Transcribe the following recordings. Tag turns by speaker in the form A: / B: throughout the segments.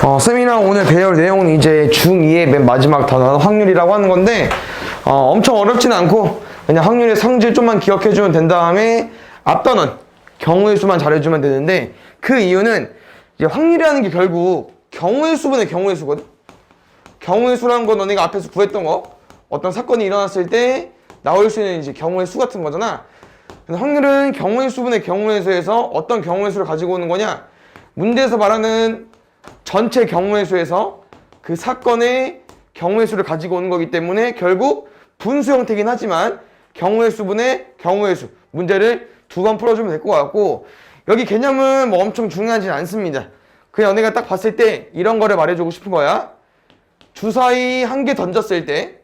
A: 쌤이랑 오늘 배울 내용은 이제 중2의 맨 마지막 단어 확률이라고 하는 건데 엄청 어렵지는 않고 그냥 확률의 성질 좀만 기억해주면 된 다음에 앞단원 경우의 수만 잘해주면 되는데, 그 이유는 이제 확률이라는 게 결국 경우의 수분의 경우의 수거든. 경우의 수라는 건 너네가 앞에서 구했던 거, 어떤 사건이 일어났을 때 나올 수 있는 이제 경우의 수 같은 거잖아. 근데 확률은 경우의 수분의 경우의 수에서 어떤 경우의 수를 가지고 오는 거냐, 문제에서 말하는 전체 경우의 수에서 그 사건의 경우의 수를 가지고 오는 거기 때문에 결국 분수 형태긴 하지만 경우의 수분의 경우의 수 문제를 두 번 풀어주면 될 것 같고, 여기 개념은 뭐 엄청 중요하진 않습니다. 그냥 너네가 딱 봤을 때 이런 거를 말해주고 싶은 거야. 주사위 한 개 던졌을 때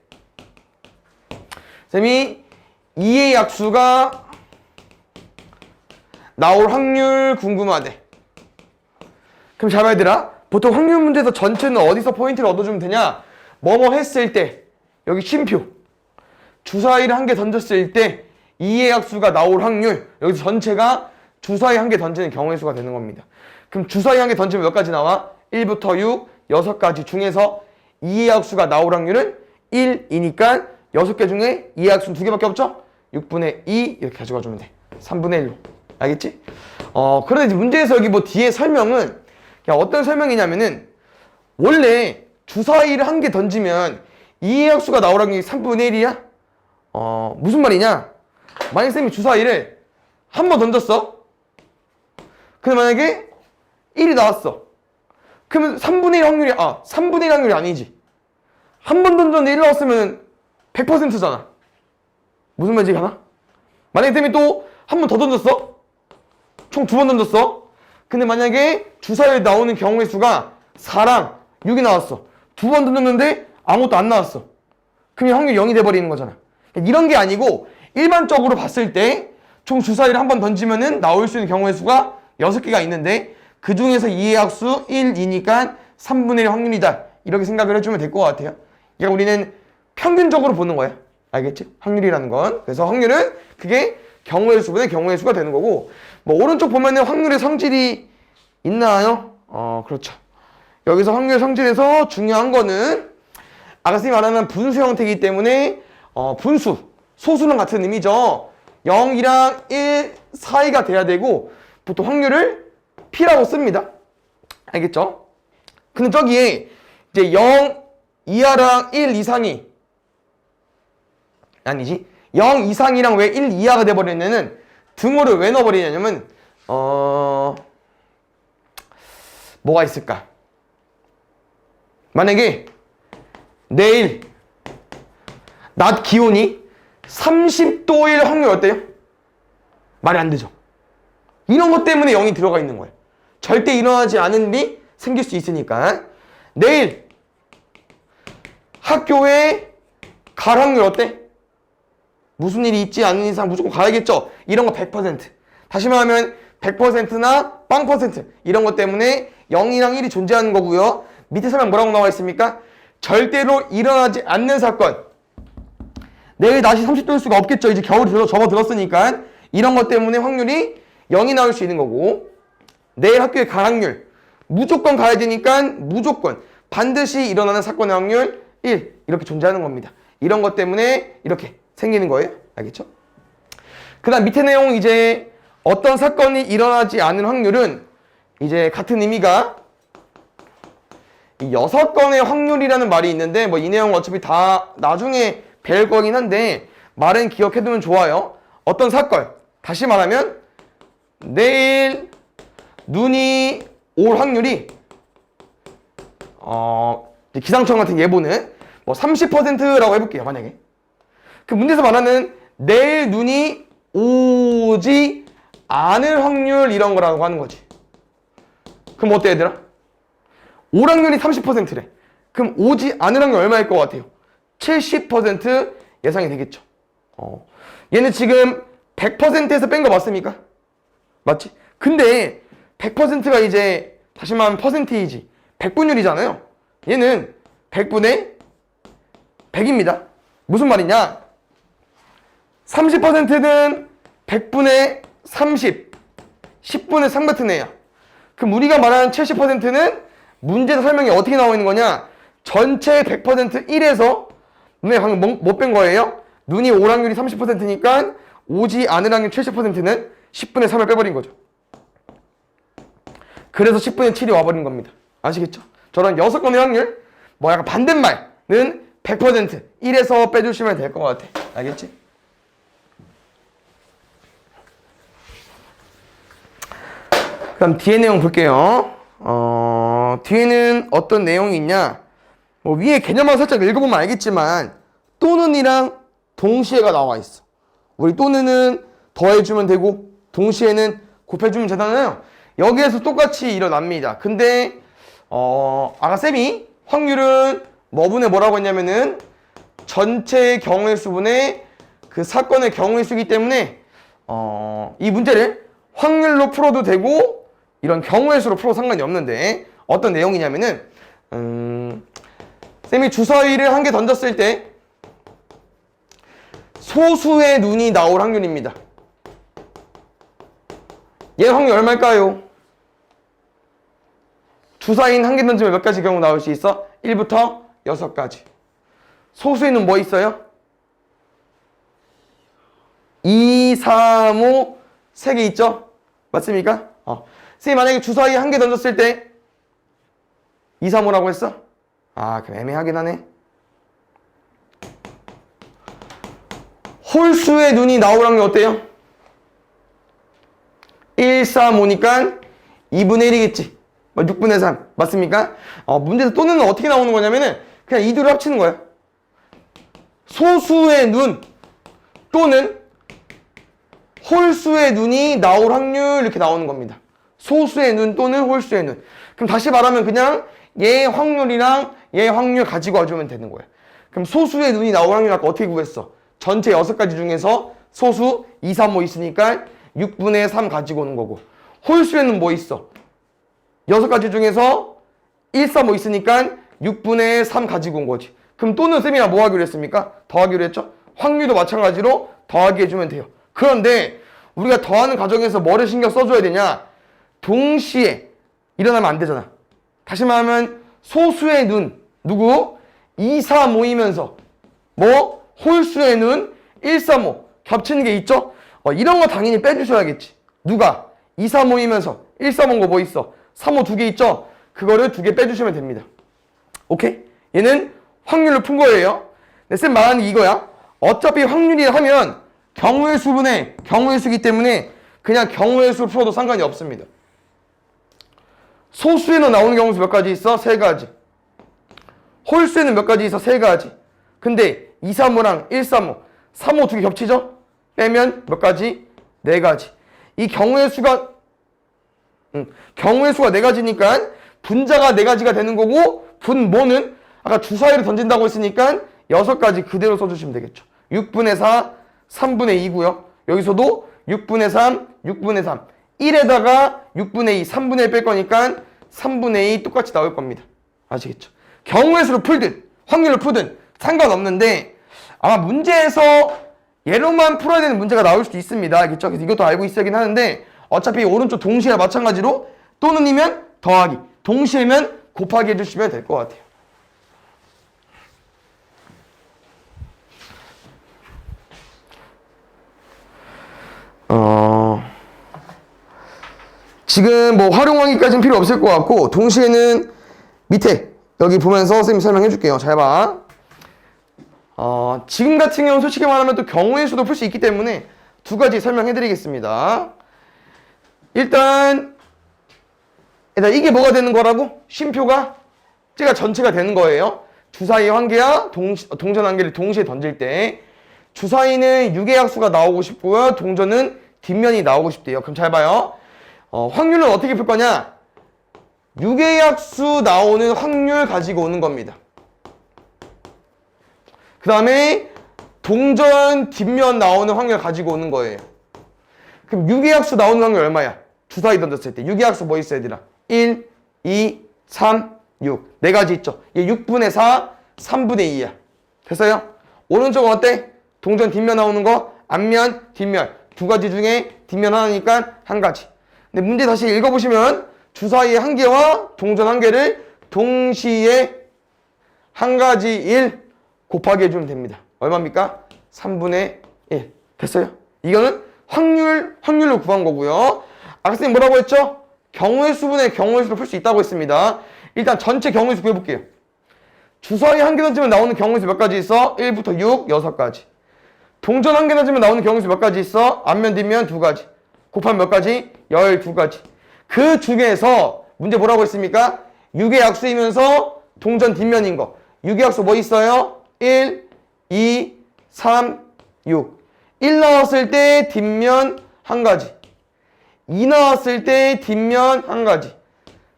A: 쌤이 2의 약수가 나올 확률 궁금하대. 그럼 잘 봐야 되라. 보통 확률 문제에서 전체는 어디서 포인트를 얻어주면 되냐? 뭐뭐 했을 때, 여기 쉼표, 주사위를 한 개 던졌을 때 2의 약수가 나올 확률, 여기서 전체가 주사위 한 개 던지는 경우의 수가 되는 겁니다. 그럼 주사위 한 개 던지면 몇 가지 나와? 1부터 6, 6가지 중에서 2의 약수가 나올 확률은 1이니까 6개 중에 2의 약수는 2개밖에 없죠? 6분의 2 이렇게 가져가주면 돼. 3분의 1로. 알겠지? 그런데 이제 문제에서 여기 뭐 뒤에 설명은 어떤 설명이냐면은, 원래 주사위를 한 개 던지면 2의 약수가 나올 확률이 3분의 1이야? 무슨 말이냐? 만약 쌤이 주사위를 한 번 던졌어. 근데 만약에 1이 나왔어. 그러면 3분의 1 확률이, 3분의 1 확률이 아니지. 한 번 던졌는데 1 나왔으면 100%잖아. 무슨 말인지 가나? 만약에 쌤이 또 한 번 더 던졌어. 총 2번 던졌어. 근데 만약에 주사위에 나오는 경우의 수가 4랑 6이 나왔어. 2번 던졌는데 아무것도 안 나왔어. 그럼 확률 0이 돼버리는 거잖아. 이런 게 아니고 일반적으로 봤을 때 총 주사위를 한 번 던지면은 나올 수 있는 경우의 수가 6개가 있는데, 그 중에서 2의 약수 1이니까 3분의 1 확률이다. 이렇게 생각을 해주면 될 것 같아요. 그러니까 우리는 평균적으로 보는 거야. 알겠지? 확률이라는 건. 그래서 확률은 그게 경우의 수분의 경우의 수가 되는 거고, 뭐 오른쪽 보면은 확률의 성질이 있나요? 그렇죠. 여기서 확률의 성질에서 중요한 거는 아까 선생님이 말하는 분수 형태이기 때문에 분수, 소수는 같은 의미죠. 0이랑 1 사이가 돼야 되고, 보통 확률을 P라고 씁니다. 알겠죠? 근데 저기에 이제 0 이하랑 1 이상이 아니지, 0 이상이랑 왜 1 이하가 돼버리냐면 등호를 왜 넣어버리냐면 뭐가 있을까? 만약에 내일 낮 기온이 30도일 확률 어때요? 말이 안 되죠. 이런 것 때문에 0이 들어가 있는 거예요. 절대 일어나지 않은 일이 생길 수 있으니까. 내일 학교에 갈 확률 어때? 무슨 일이 있지 않은 이상 무조건 가야겠죠. 이런 거 100%. 다시 말하면 100%나 0% 이런 것 때문에 0이랑 1이 존재하는 거고요. 밑에 설명 뭐라고 나와 있습니까? 절대로 일어나지 않는 사건. 내일 낮이 30도일 수가 없겠죠. 이제 겨울이 접어들었으니까. 이런 것 때문에 확률이 0이 나올 수 있는 거고, 내일 학교에 갈 확률 무조건 가야 되니까 무조건 반드시 일어나는 사건의 확률 1 이렇게 존재하는 겁니다. 이런 것 때문에 이렇게 생기는 거예요. 알겠죠? 그 다음 밑에 내용, 이제 어떤 사건이 일어나지 않은 확률은 이제 같은 의미가 이 6건의 확률이라는 말이 있는데, 뭐 이 내용 어차피 다 나중에 배울 거긴 한데 말은 기억해두면 좋아요. 어떤 사건, 다시 말하면 내일 눈이 올 확률이 기상청 같은 예보는 뭐 30%라고 해볼게요. 만약에 그 문제에서 말하는 내일 눈이 오지 않을 확률 이런 거라고 하는 거지. 그럼 어때 얘들아? 올 확률이 30%래. 그럼 오지 않을 확률 얼마일 것 같아요? 70% 예상이 되겠죠. 얘는 지금 100%에서 뺀 거 맞습니까? 맞지? 근데 100%가 이제 다시 말하면 퍼센테이지 100분율이잖아요. 얘는 100분의 100입니다. 무슨 말이냐? 30%는 100분의 30, 10분의 3 같은 애야. 그럼 우리가 말하는 70%는 문제에서 설명이 어떻게 나와 있는 거냐? 전체 100% 1에서 눈에 방금 못 뺀 거예요. 눈이 올 확률이 30%니까 오지 않을 확률 70%는 10분의 3을 빼버린 거죠. 그래서 10분의 7이 와버린 겁니다. 아시겠죠? 저런 6건의 확률, 뭐 약간 반대말은 100% 1에서 빼주시면 될 것 같아. 알겠지? 그럼 뒤에 내용 볼게요. 뒤에는 어떤 내용이 있냐? 뭐 위에 개념만 살짝 읽어보면 알겠지만 또는이랑 동시에가 나와 있어. 우리 또는은 더해주면 되고 동시에는 곱해주면 되잖아요. 여기에서 똑같이 일어납니다. 근데 아까 쌤이 확률은 뭐분의 뭐라고 했냐면은 전체 경우의 수분의 그 사건의 경우의 수이기 때문에 이 문제를 확률로 풀어도 되고 이런 경우의 수로 풀어도 상관이 없는데 어떤 내용이냐면은 쌤이 주사위를 한 개 던졌을 때 소수의 눈이 나올 확률입니다. 얘 확률 얼마일까요? 주사위는 한 개 던지면 몇 가지 경우 나올 수 있어? 1부터 6가지. 소수에는 뭐 있어요? 2, 3, 5, 3개 있죠? 맞습니까? 선생님 만약에 주사위 한 개 던졌을 때 2, 3, 5라고 했어? 그럼 애매하긴 하네. 홀수의 눈이 나올 확률 어때요? 1, 3, 5니까 2분의 1이겠지. 6분의 3. 맞습니까? 문제에서 또는 어떻게 나오는 거냐면은 그냥 이 둘을 합치는 거야. 소수의 눈 또는 홀수의 눈이 나올 확률 이렇게 나오는 겁니다. 소수의 눈 또는 홀수의 눈. 그럼 다시 말하면 그냥 얘 확률이랑 얘 확률 가지고 와주면 되는 거야. 그럼 소수의 눈이 나올 확률 아까 어떻게 구했어? 전체 6가지 중에서 소수 2, 3, 5 있으니까 6분의 3 가지고 오는 거고 홀수에는 뭐 있어? 6가지 중에서 1, 3, 5 있으니까 6분의 3 가지고 온 거지. 그럼 또는 쌤이랑 뭐 하기로 했습니까? 더하기로 했죠? 확률도 마찬가지로 더하기 해주면 돼요. 그런데 우리가 더하는 과정에서 뭐를 신경 써줘야 되냐? 동시에 일어나면 안 되잖아. 다시 말하면 소수의 눈 누구? 2, 3, 5이면서 뭐? 홀수의 눈 1, 3, 5 겹치는 게 있죠? 이런 거 당연히 빼주셔야겠지. 누가? 2, 3, 5이면서 1, 3, 5거 뭐 있어? 3, 5 두 개 있죠? 그거를 2개 빼주시면 됩니다. 오케이? 얘는 확률로 푼 거예요. 근데 쌤 말하는 게 이거야. 어차피 확률이라 하면 경우의 수분의 경우의 수기 때문에 그냥 경우의 수를 풀어도 상관이 없습니다. 소수에는 나오는 경우 수 몇 가지 있어? 3가지. 홀수에는 몇 가지 있어? 3가지. 근데 2, 3, 5랑 1, 3, 5 3, 5 두 개 겹치죠? 빼면 몇 가지? 4가지. 이 경우의 수가 경우의 수가 4가지니까 분자가 4가지가 되는 거고 분모는 아까 주사위를 던진다고 했으니까 6가지 그대로 써주시면 되겠죠. 6분의 4, 3분의 2고요. 여기서도 6분의 3, 6분의 3 1에다가 6분의 2, 3분의 1 뺄 거니까 3분의 2 똑같이 나올 겁니다. 아시겠죠? 경우의 수로 풀든 확률로 풀든 상관없는데 아마 문제에서 얘로만 풀어야 되는 문제가 나올 수도 있습니다. 알겠죠? 그래서 이것도 알고 있어야긴 하는데 어차피 오른쪽 동시에 마찬가지로 또는이면 더하기, 동시에면 곱하기 해주시면 될 것 같아요. 지금 뭐 활용하기까지는 필요 없을 것 같고 동시에는 밑에 여기 보면서 선생님이 설명해 줄게요. 잘 봐. 지금 같은 경우는 솔직히 말하면 또 경우의 수도 풀 수 있기 때문에 2가지 설명해 드리겠습니다. 일단 이게 뭐가 되는 거라고? 쉼표가 쟤가 전체가 되는 거예요. 주사위 한 개와 동전 한 개를 동시에 던질 때 주사위는 6의 약수가 나오고 싶고요. 동전은 뒷면이 나오고 싶대요. 그럼 잘 봐요. 확률은 어떻게 풀 거냐? 6의 약수 나오는 확률 가지고 오는 겁니다. 그 다음에 동전 뒷면 나오는 확률 가지고 오는 거예요. 그럼 6의 약수 나오는 확률 얼마야? 주사위 던졌을 때 6의 약수 뭐 있어 얘들아? 1, 2, 3, 6 4가지 있죠? 얘 6분의 4, 3분의 2야. 됐어요? 오른쪽은 어때? 동전 뒷면 나오는 거 앞면, 뒷면 2가지 중에 뒷면 하나니까 1가지. 근데 문제 다시 읽어보시면 주사위 한 개와 동전 한 개를 동시에 한 가지 일 곱하기 해주면 됩니다. 얼마입니까? 3분의 1. 됐어요? 이거는 확률로 구한 거고요. 아까 선생님 뭐라고 했죠? 경우의 수분의 경우의 수를 풀 수 있다고 했습니다. 일단 전체 경우의 수 구해볼게요. 주사위 한 개 던지면 나오는 경우의 수 몇 가지 있어? 1부터 6, 6가지. 동전 한 개 던지면 나오는 경우의 수 몇 가지 있어? 앞면, 뒷면 2가지. 곱하면 몇 가지? 12가지. 그 중에서 문제 뭐라고 했습니까? 6의 약수이면서 동전 뒷면인 거. 6의 약수 뭐 있어요? 1, 2, 3, 6. 1 나왔을 때 뒷면 한 가지. 2 나왔을 때 뒷면 한 가지.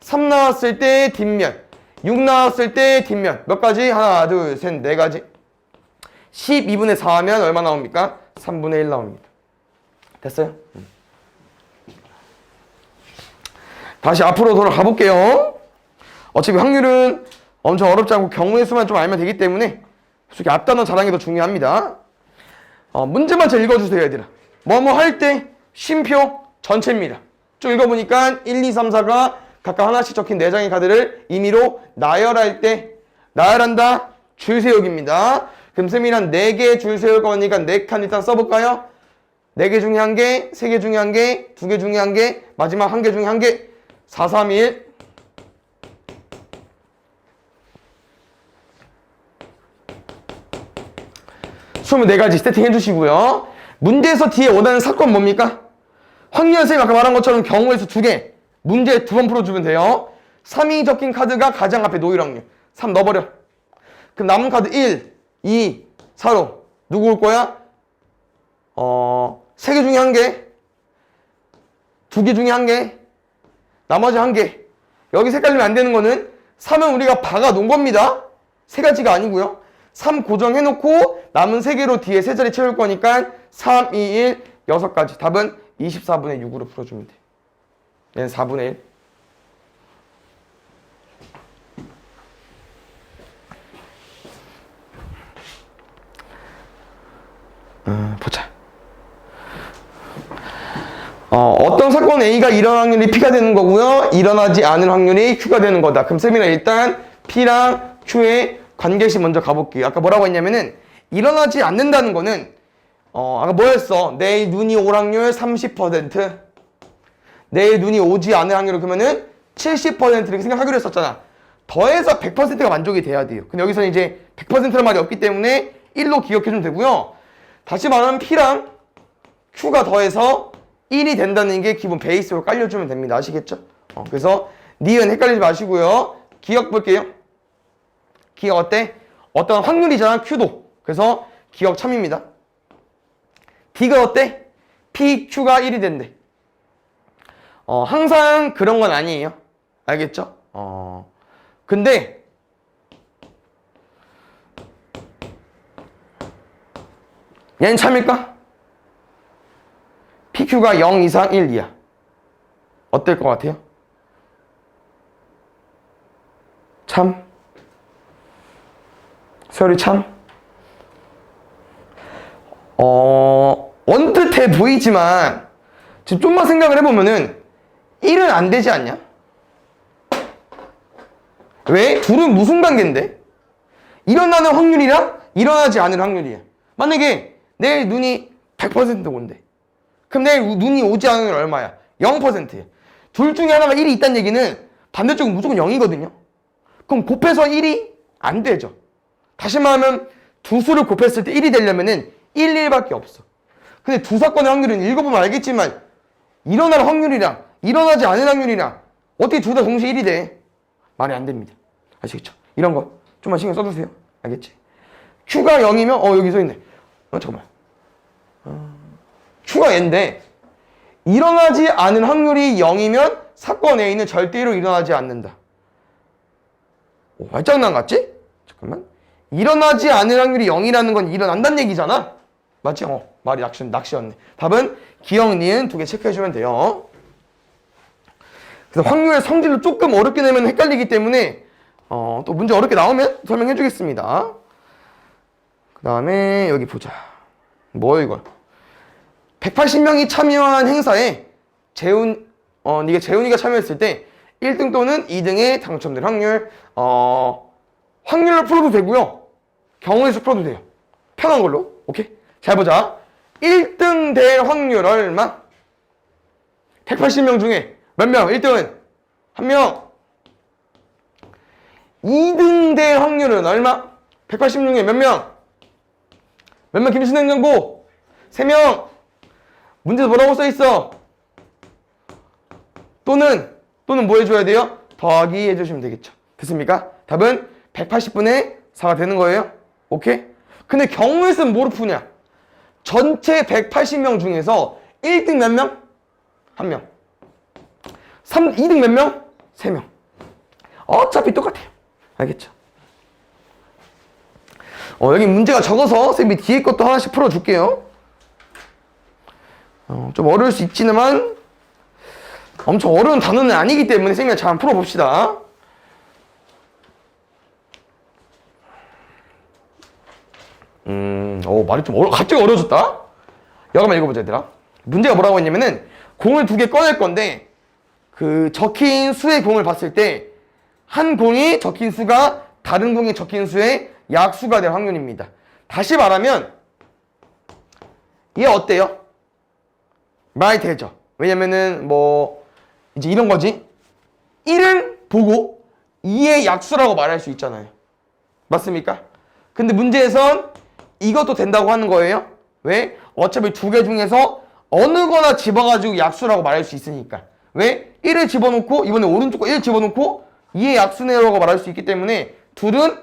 A: 3 나왔을 때 뒷면. 6 나왔을 때 뒷면. 몇 가지? 하나, 둘, 셋, 네 가지. 12분의 4 하면 얼마 나옵니까? 3분의 1 나옵니다. 됐어요? 다시 앞으로 돌아가 볼게요. 어차피 확률은 엄청 어렵지 않고 경우의 수만 좀 알면 되기 때문에 솔직히 앞단어 자랑이 더 중요합니다. 문제만 잘 읽어주세요, 얘들아. 뭐뭐 할 때 쉼표 전체입니다. 쭉 읽어보니까 1, 2, 3, 4가 각각 하나씩 적힌 4장의 카드를 임의로 나열할 때 나열한다, 줄 세우기입니다. 그럼 쌤이랑 4개 줄 세울 거니까 4칸 일단 써볼까요? 4개 중에 1개, 3개 중에 1개, 2개 중에 1개, 마지막 1개 중에 1개. 4, 3, 1. 수업 4가지 세팅 해주시고요. 문제에서 뒤에 원하는 사건 뭡니까? 확률 선생님 아까 말한 것처럼 경우의 수 2개. 문제 2번 풀어주면 돼요. 3이 적힌 카드가 가장 앞에 놓일 확률. 3 넣어버려. 그럼 남은 카드 1, 2, 4로 누구 올 거야? 3개 중에 1개, 2개 중에 1개, 나머지 1개. 여기서 헷갈리면 안 되는 거는 3은 우리가 박아 놓은 겁니다. 3가지가 아니고요. 3 고정해놓고 남은 3개로 뒤에 3자리 채울 거니까 3, 2, 1, 6가지. 답은 24분의 6으로 풀어주면 돼. 얘는 4분의 1. 보자. 어떤 사건 A가 일어날 확률이 P가 되는 거고요. 일어나지 않을 확률이 Q가 되는 거다. 그럼 쌤이랑 일단 P랑 Q의 관계식 먼저 가볼게요. 아까 뭐라고 했냐면은 일어나지 않는다는 거는 아까 뭐였어? 내일 눈이 올 확률 30%. 내일 눈이 오지 않을 확률을 그러면은 70% 이렇게 생각하기로 했었잖아. 더해서 100%가 만족이 돼야 돼요. 근데 여기서는 이제 100%란 말이 없기 때문에 1로 기억해주면 되고요. 다시 말하면 P랑 Q가 더해서 1이 된다는 게 기본 베이스로 깔려주면 됩니다. 아시겠죠? 그래서 니은 헷갈리지 마시고요. 기억 볼게요. 기억 어때? 어떤 확률이잖아, Q도. 그래서 기억 참입니다. D가 어때? P, Q가 1이 된대. 항상 그런 건 아니에요. 알겠죠? 근데 얘는 참일까? PQ가 0 이상 1 이하. 어떨 것 같아요? 참? 세월이 참? 언뜻해 보이지만 지금 좀만 생각을 해보면은 1은 안 되지 않냐? 왜? 둘은 무슨 관계인데? 일어나는 확률이랑 일어나지 않을 확률이야. 만약에 내일 눈이 100% 온대. 그럼 내일 눈이 오지 않을 확률 얼마야? 0%야. 둘 중에 하나가 1이 있다는 얘기는 반대쪽은 무조건 0이거든요. 그럼 곱해서 1이 안 되죠. 다시 말하면 두 수를 곱했을 때 1이 되려면은 1, 1밖에 없어. 근데 두 사건의 확률은 읽어보면 알겠지만 일어날 확률이랑 일어나지 않을 확률이랑 어떻게 둘 다 동시에 1이 돼? 말이 안 됩니다. 아시겠죠? 이런 거 좀만 신경 써주세요. 알겠지? Q가 0이면 여기 써있네. 잠깐만. Q가 얘인데 일어나지 않을 확률이 0이면 사건 A는 절대로 일어나지 않는다. 말장난 같지? 잠깐만. 일어나지 않을 확률이 0이라는 건 일어난다는 얘기잖아. 맞지? 말이 낚시였네. 답은 기억, 니은 2개 체크해주면 돼요. 그래서 확률의 성질로 조금 어렵게 내면 헷갈리기 때문에 또 문제 어렵게 나오면 설명해 주겠습니다. 그 다음에 여기 보자. 뭐야 이거? 180명이 참여한 행사에 이게 재훈이가 참여했을 때 1등 또는 2등에 당첨될 확률. 확률로 풀어도 되고요. 경우의 수 풀어도 돼요. 편한 걸로. 오케이? 잘 보자. 1등 될 확률 얼마? 180명 중에 몇 명? 1등은 1명. 2등 될 확률은 얼마? 180 중에 몇 명? 몇 명? 김신행정고 3명. 문제에서 뭐라고 써있어? 또는 뭐 해줘야 돼요? 더하기 해주시면 되겠죠. 됐습니까? 답은 180분의 4가 되는 거예요. 오케이? 근데 경우의 수는 뭐로 푸냐? 전체 180명 중에서 1등 몇 명? 1명. 2등 몇 명? 3명. 어차피 똑같아요. 알겠죠? 여기 문제가 적어서 쌤이 뒤에 것도 하나씩 풀어줄게요. 좀 어려울 수 있지만 엄청 어려운 단어는 아니기 때문에 쌤이 잘 한번 풀어봅시다. 말이 좀 갑자기 어려워졌다? 여기만 읽어보자, 얘들아. 문제가 뭐라고 했냐면은 공을 2개 꺼낼 건데 그 적힌 수의 공을 봤을 때 한 공이 적힌 수가 다른 공이 적힌 수의 약수가 될 확률입니다. 다시 말하면 얘 어때요? 말이 되죠. 왜냐면은 이제 이런 거지. 1을 보고 2의 약수라고 말할 수 있잖아요. 맞습니까? 근데 문제에선 이것도 된다고 하는 거예요. 왜? 어차피 2개 중에서 어느 거나 집어가지고 약수라고 말할 수 있으니까. 왜? 1을 집어넣고 이번에 오른쪽 거 1 집어넣고 2의 약수네라고 말할 수 있기 때문에 둘은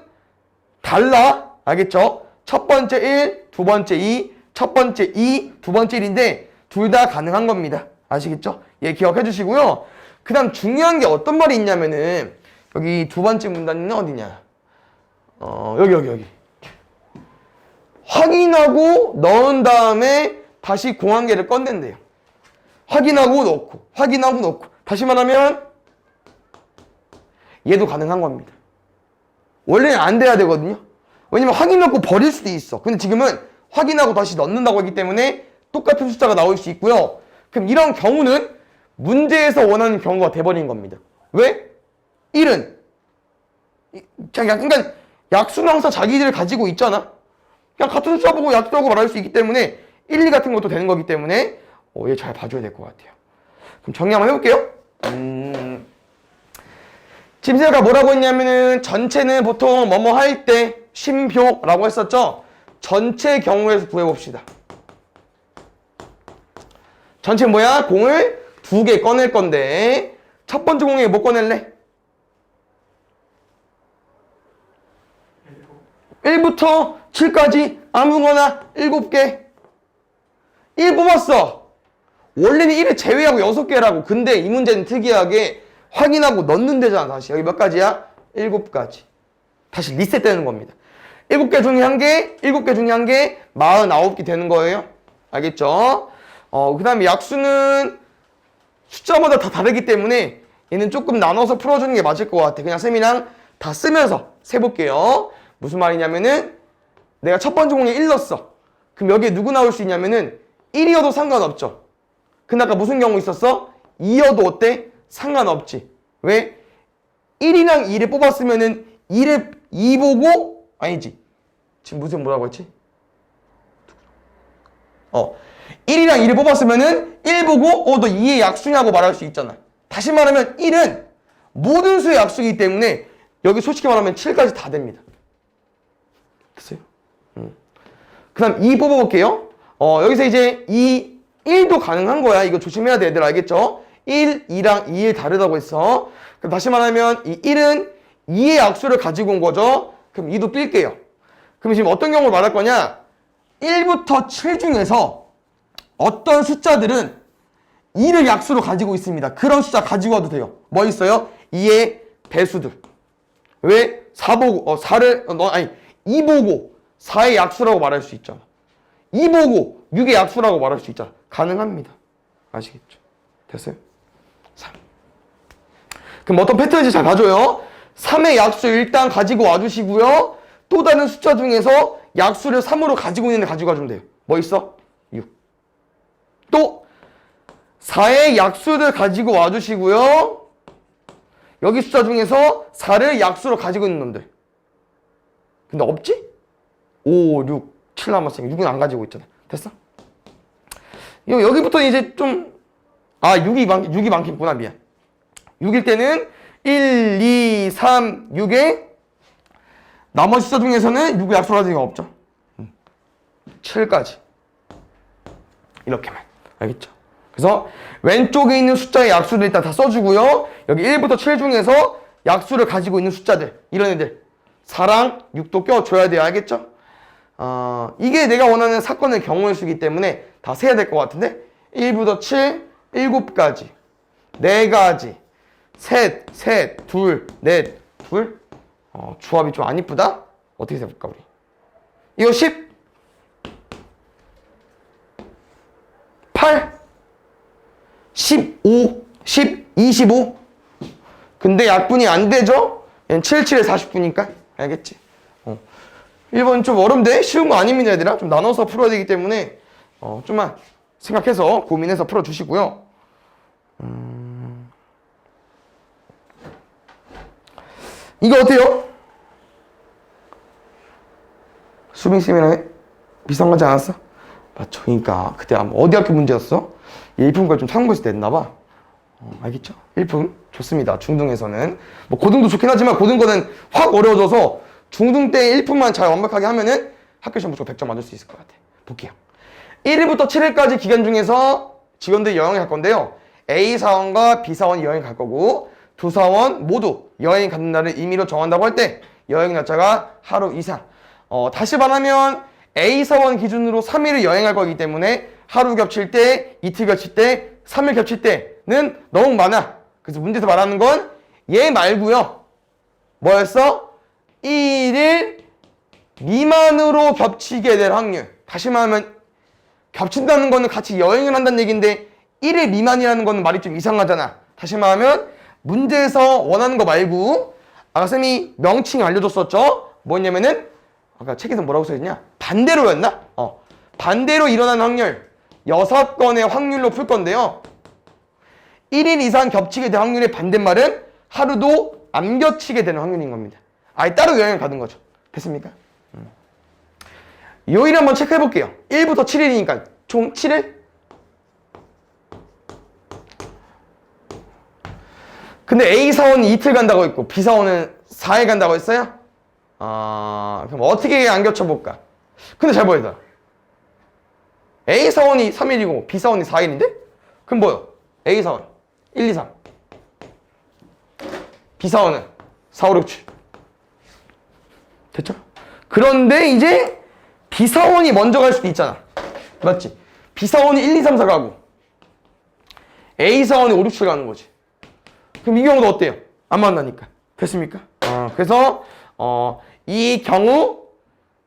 A: 달라. 알겠죠? 첫 번째 1, 두 번째 2, 첫 번째 2, 두 번째 1인데 둘 다 가능한 겁니다. 아시겠죠? 예, 기억해 주시고요. 그 다음 중요한 게 어떤 말이 있냐면은 여기 두 번째 문단은 어디냐? 여기. 확인하고 넣은 다음에 다시 공항계를 꺼낸대요. 확인하고 넣고. 다시 말하면 얘도 가능한 겁니다. 원래는 안 돼야 되거든요. 왜냐면 확인 넣고 버릴 수도 있어. 근데 지금은 확인하고 다시 넣는다고 하기 때문에 똑같은 숫자가 나올 수 있고요. 그럼 이런 경우는 문제에서 원하는 경우가 돼버린 겁니다. 왜? 1은 그러니까 약수는 항상 자기들 가지고 있잖아. 그냥 같은 숫자 보고 약수라고 말할 수 있기 때문에 1, 2 같은 것도 되는 거기 때문에 얘 잘 봐줘야 될 것 같아요. 그럼 정리 한번 해볼게요. 짐새가 뭐라고 했냐면은 전체는 보통 뭐뭐 할 때 쉼표라고 했었죠. 전체 경우에서 구해봅시다. 전체 뭐야? 공을 2개 꺼낼 건데 첫 번째 공에 뭐 꺼낼래? 1부터 7까지 아무거나 7개. 1 뽑았어. 원래는 1을 제외하고 6개라고. 근데 이 문제는 특이하게 확인하고 넣는 데잖아. 다시 여기 몇 가지야? 7가지. 다시 리셋되는 겁니다. 7개 중에 1개, 7개 중에 1개, 49개 되는 거예요. 알겠죠? 그 다음에 약수는 숫자마다 다 다르기 때문에 얘는 조금 나눠서 풀어주는 게 맞을 것 같아. 그냥 쌤이랑 다 쓰면서 세볼게요. 무슨 말이냐면은 내가 첫 번째 공에 1 넣었어. 그럼 여기에 누구 나올 수 있냐면은 1이어도 상관없죠. 근데 아까 무슨 경우 있었어? 2여도 어때? 상관없지. 왜? 1이랑 2를 뽑았으면은 2 보고 아니지. 지금 무슨 뭐라고 했지? 1이랑 2를 뽑았으면은 1 보고 너 2의 약수냐고 말할 수 있잖아. 다시 말하면 1은 모든 수의 약수이기 때문에 여기 솔직히 말하면 7까지 다 됩니다. 됐어요? 그 다음 2 뽑아볼게요. 여기서 이제 1도 가능한 거야. 이거 조심해야 돼. 얘들 알겠죠? 1, 2랑 2일 다르다고 했어. 그럼 다시 말하면 이 1은 2의 약수를 가지고 온 거죠. 그럼 2도 뺄게요. 그럼 지금 어떤 경우를 말할 거냐? 1부터 7 중에서 어떤 숫자들은 2를 약수로 가지고 있습니다. 그런 숫자 가지고 와도 돼요. 뭐 있어요? 2의 배수들. 왜? 4 보고 2 보고 4의 약수라고 말할 수 있잖아. 2 보고 6의 약수라고 말할 수 있잖아. 가능합니다. 아시겠죠? 됐어요? 3. 그럼 어떤 패턴인지 잘 봐줘요. 3의 약수 일단 가지고 와주시고요. 또 다른 숫자 중에서 약수를 3으로 가지고 있는 애 가지고 와주면 돼요. 뭐 있어? 6. 또 4의 약수를 가지고 와주시고요. 여기 숫자 중에서 4를 약수로 가지고 있는 놈들. 근데 없지? 5, 6, 7 남았으니까 6은 안 가지고 있잖아. 됐어? 여기부터 이제 좀 6이 많겠구나. 미안. 6일 때는 1, 2, 3, 6에 나머지 숫자 중에서는 6을 약수로 가지고 없죠. 7까지. 이렇게만. 알겠죠? 그래서 왼쪽에 있는 숫자의 약수를 일단 다 써주고요. 여기 1부터 7 중에서 약수를 가지고 있는 숫자들, 이런 애들 4랑 6도 껴줘야 돼요. 알겠죠? 이게 내가 원하는 사건의 경우의 수이기 때문에 다 세야 될 것 같은데 1부터 7, 7가지, 4가지, 셋, 둘, 넷, 둘. 조합이 좀 안 이쁘다? 어떻게 해볼까 우리? 이거 10, 8, 15, 10, 25. 근데 약분이 안 되죠? 얘는 7, 7에 49니까. 알겠지? 1번 좀 어렵네? 쉬운 거 아닙니다, 얘들아. 좀 나눠서 풀어야 되기 때문에 좀만 생각해서 고민해서 풀어주시고요. 이거 어때요? 수빈쌤이랑 비슷한 거지 않았어? 맞죠? 그러니까 그때 아마 어디 학교 문제였어? 일품과 좀 참고해서 냈나봐. 알겠죠? 일품 좋습니다. 중등에서는 뭐 고등도 좋긴 하지만 고등거는 확 어려워져서 중등 때 1품만 잘 완벽하게 하면은 학교 시험 무조건 100점 맞을 수 있을 것 같아. 볼게요. 1일부터 7일까지 기간 중에서 직원들이 여행을 갈 건데요. A 사원과 B 사원이 여행 갈 거고 두 사원 모두 여행 가는 날을 임의로 정한다고 할 때 여행 날짜가 하루 이상. 다시 말하면 A 사원 기준으로 3일을 여행할 거기 때문에 하루 겹칠 때, 이틀 겹칠 때, 3일 겹칠 때는 너무 많아. 그래서 문제에서 말하는 건 얘 말고요. 뭐였어? 1일 미만으로 겹치게 될 확률. 다시 말하면 겹친다는 거는 같이 여행을 한다는 얘기인데 1일 미만이라는 거는 말이 좀 이상하잖아. 다시 말하면 문제에서 원하는 거 말고 아까 쌤이 명칭 알려줬었죠? 뭐냐면은 아까 책에서 뭐라고 써있냐? 반대로였나? 반대로 일어나는 확률 6건의 확률로 풀 건데요. 1일 이상 겹치게 될 확률의 반대말은 하루도 안 겹치게 되는 확률인 겁니다. 아예 따로 여행을 가는 거죠. 됐습니까? 요일 한번 체크해 볼게요. 1부터 7일이니까 총 7일? 근데 A 사원이 이틀 간다고 했고 B 사원은 4일 간다고 했어요? 그럼 어떻게 안 겹쳐볼까? 근데 잘 보이다. A 사원이 3일이고 B 사원이 4일인데? 그럼 뭐요? A 사원 1, 2, 3 B 사원은 4, 5, 6, 7 됐죠? 그런데 이제 B 사원이 먼저 갈 수도 있잖아. 맞지? B 사원이 1, 2, 3, 4 가고 A 사원이 5, 6, 7 가는 거지. 그럼 이 경우도 어때요? 안 만나니까. 됐습니까? 그래서 이 경우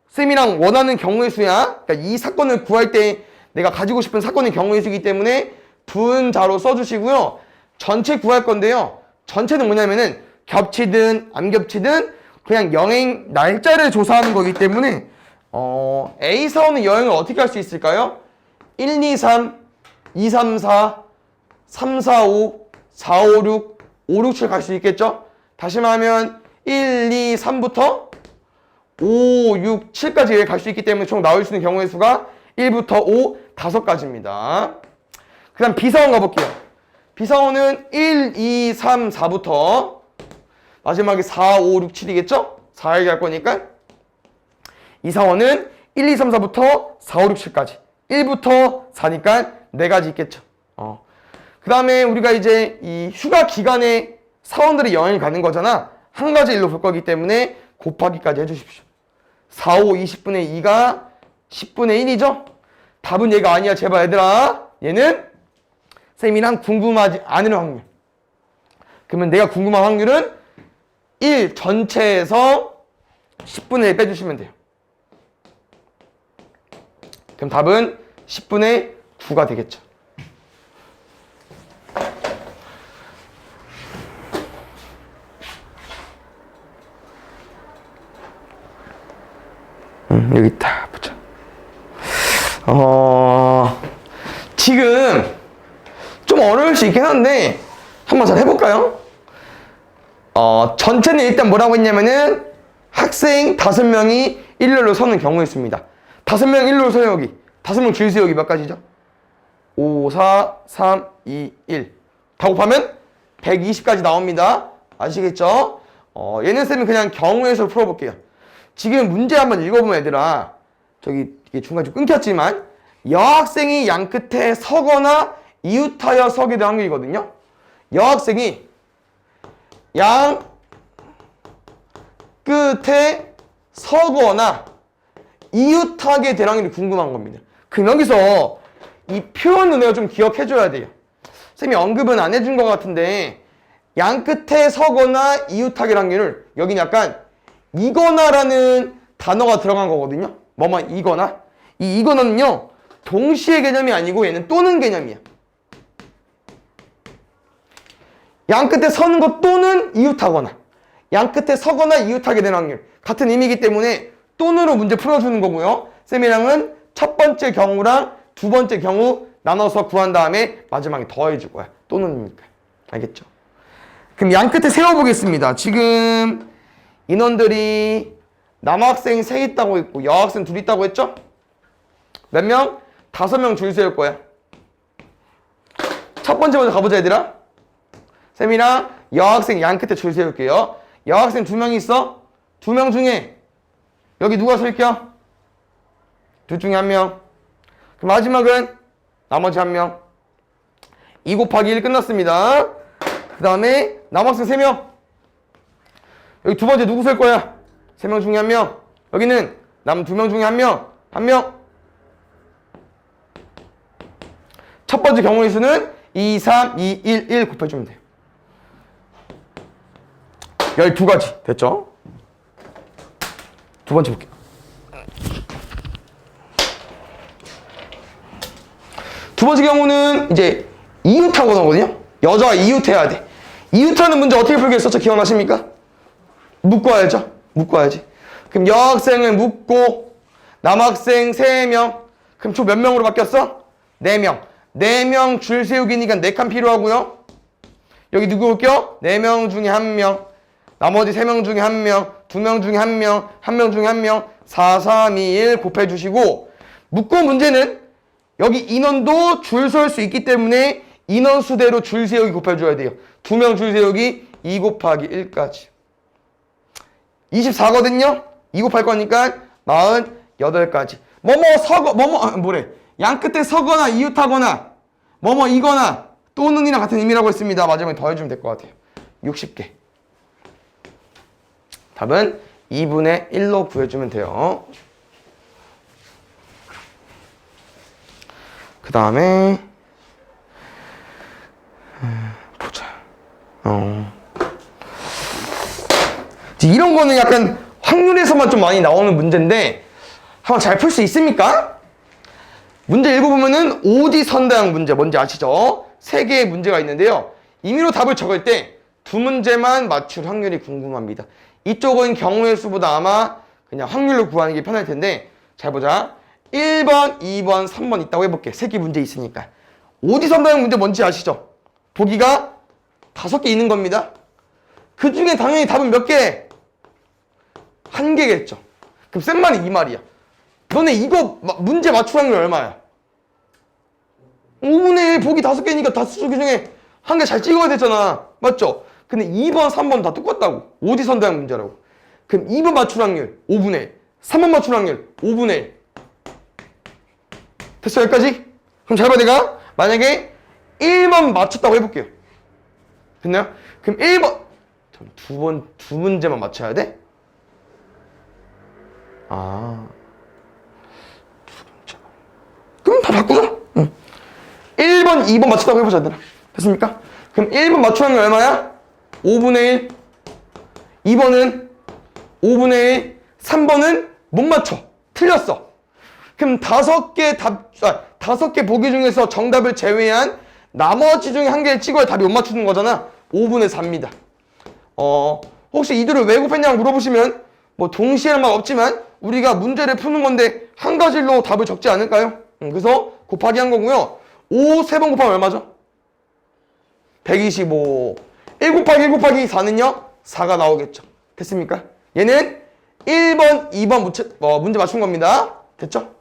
A: 쌤이랑 원하는 경우의 수야. 그러니까 이 사건을 구할 때 내가 가지고 싶은 사건의 경우의 수이기 때문에 분자로 써주시고요. 전체 구할 건데요. 전체는 뭐냐면은 겹치든 안 겹치든 그냥 여행 날짜를 조사하는 거기 때문에 A 사원은 여행을 어떻게 할 수 있을까요? 1, 2, 3, 2, 3, 4, 3, 4, 5, 4, 5, 6, 5, 6, 7 갈 수 있겠죠? 다시 말하면 1, 2, 3부터 5, 6, 7까지 여행 갈 수 있기 때문에 총 나올 수 있는 경우의 수가 1부터 5, 5가지입니다. 그 다음 B사원 가볼게요. B사원은 1, 2, 3, 4부터 마지막에 4, 5, 6, 7이겠죠? 4일 갈 거니까 이 사원은 1, 2, 3, 4부터 4, 5, 6, 7까지 1부터 4니까 4가지 있겠죠. 그 다음에 우리가 이제 이 휴가 기간에 사원들이 여행을 가는 거잖아. 한 가지 일로 볼 거기 때문에 곱하기까지 해주십시오. 4, 5, 20분의 2가 10분의 1이죠? 답은 얘가 아니야. 제발 얘들아. 얘는 쌤이랑 궁금하지 않을 확률. 그러면 내가 궁금한 확률은 1 전체에서 10분의 1 빼주시면 돼요. 그럼 답은 10분의 9가 되겠죠. 여기 있다. 보자. 지금 좀 어려울 수 있긴 한데 한번 잘 해볼까요? 전체는 일단 뭐라고 했냐면은 학생 5명이 일렬로 서는 경우였습니다. 5명 일렬로 서요, 여기. 5명 줄 세우기 몇 가지죠? 5, 4, 3, 2, 1. 다 곱하면 120까지 나옵니다. 아시겠죠? 얘는 쌤이 그냥 경우의 수로 풀어볼게요. 지금 문제 한번 읽어보면 얘들아, 저기 이게 중간에 좀 끊겼지만 여학생이 양 끝에 서거나 이웃하여 서게 될 확률이거든요. 여학생이 양 끝에 서거나 이웃하게 될 확률이 궁금한 겁니다. 그럼 여기서 이 표현을 내가 좀 기억해줘야 돼요. 쌤이 언급은 안 해준 것 같은데 양 끝에 서거나 이웃하게 확률을 여기는 약간 이거나라는 단어가 들어간 거거든요. 뭐뭐 이거나. 이 이거나는요 동시의 개념이 아니고 얘는 또는 개념이야. 양 끝에 서는 것 또는 이웃하거나 양 끝에 서거나 이웃하게 되는 확률 같은 의미이기 때문에 또는으로 문제 풀어주는 거고요. 쌤이랑은 첫 번째 경우랑 두 번째 경우 나눠서 구한 다음에 마지막에 더해줄 거야. 또는이니까. 알겠죠? 그럼 양 끝에 세워보겠습니다. 지금 인원들이 남학생 3 있다고 있고 여학생 2 있다고 했죠? 몇 명? 5명 줄 세울 거야. 첫 번째 먼저 가보자 얘들아. 쌤이랑 여학생 양 끝에 줄 세울게요. 여학생 2명이 있어. 2명 중에 여기 누가 설게요? 둘 중에 1명. 그 마지막은 나머지 1명. 2 곱하기 1 끝났습니다. 그 다음에 남학생 3명. 여기 두 번째 누구 설 거야? 3명 중에 1명. 여기는 남 2명 중에 1명. 1명. 첫 번째 경우의 수는 2, 3, 2, 1, 1 곱해주면 돼요. 12가지. 됐죠? 두 번째 볼게요. 두 번째 경우는 이제 이웃하거든요. 여자와 이웃해야 돼. 이웃하는 문제 어떻게 풀겠었죠? 기억나십니까? 묶어야죠. 묶어야지. 그럼 여학생을 묶고 남학생 3명. 그럼 총 몇 명으로 바뀌었어? 4명. 4명 줄 세우기니까 4칸 필요하고요. 여기 누구 올게요? 4명 중에 1명. 나머지 3명 중에 1명. 2명 중에 1명. 1명 중에 1명. 4, 3, 2, 1 곱해주시고 묶고 문제는 여기 인원도 줄 설 수 있기 때문에 인원 수대로 줄 세우기 곱해줘야 돼요. 2명 줄 세우기 2 곱하기 1까지. 24거든요? 2 곱할 거니까 48까지. 뭐래. 양 끝에 서거나 이웃하거나 이거나 또는이랑 같은 의미라고 했습니다. 마지막에 더해주면 될 것 같아요. 60개. 답은 2분의 1로 구해주면 돼요. 그 다음에 보자. 이런 거는 약간 확률에서만 좀 많이 나오는 문제인데 한번 잘 풀 수 있습니까? 문제 읽어보면은 오지선다형 문제 뭔지 아시죠? 3개의 문제가 있는데요. 임의로 답을 적을 때 2문제만 맞출 확률이 궁금합니다. 이쪽은 경우의 수보다 아마 그냥 확률로 구하는 게 편할 텐데 잘 보자. 1번, 2번, 3번 있다고 해볼게. 3개 문제 있으니까. 오지선다형 문제 뭔지 아시죠? 보기가 5개 있는 겁니다. 그 중에 당연히 답은 몇 개? 1개겠죠. 그럼 쌤 말이 이 말이야. 너네 이거 문제 맞출 확률 얼마야? 5분의 1 보기 5개니까 5개 중에 1개 잘 찍어야 되잖아. 맞죠? 근데 2번, 3번 다 똑같다고. 오지선다형 문제라고. 그럼 2번 맞출 확률 5분의 1. 3번 맞출 확률 5분의 1. 됐어 여기까지? 그럼 잘 봐 내가 만약에 1번 맞췄다고 해볼게요. 됐나요? 그럼 1번 두 문제만 맞춰야 돼? 두 문제. 그럼 다 바꾸자. 1번, 2번 맞췄다고 해보자 얘들아. 됐습니까? 그럼 1번 맞출 확률 얼마야? 5분의 1. 2번은 5분의 1. 3번은 못 맞춰. 틀렸어. 그럼 5개 보기 중에서 정답을 제외한 나머지 중에 1개를 찍어야 답이 못 맞추는 거잖아. 5분의 4입니다. 혹시 이들을 왜 곱했냐고 물어보시면 뭐 동시에는 말 없지만 우리가 문제를 푸는 건데 한 가지로 답을 적지 않을까요? 그래서 곱하기 한 거고요. 5 3번 곱하면 얼마죠? 125. 1 곱하기 1 곱하기 4는요? 4가 나오겠죠. 됐습니까? 얘는 1번, 2번 문제 맞춘 겁니다. 됐죠?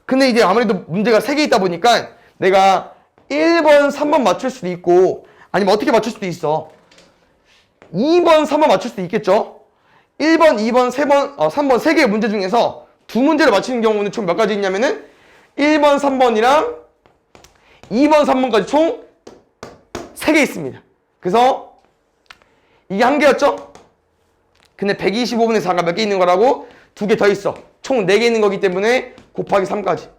A: 근데 이제 아무래도 문제가 3개 있다 보니까 내가 1번, 3번 맞출 수도 있고 아니면 어떻게 맞출 수도 있어. 2번, 3번 맞출 수도 있겠죠? 1번, 2번, 3번 3개의 문제 중에서 2문제를 맞히는 경우는 총 몇 가지 있냐면은 1번, 3번이랑 2번, 3번까지 총 3개 있습니다. 그래서 이게 1개였죠? 근데 125분의 4가 몇 개 있는 거라고? 2개 더 있어. 총 4개 있는 거기 때문에 곱하기 3까지.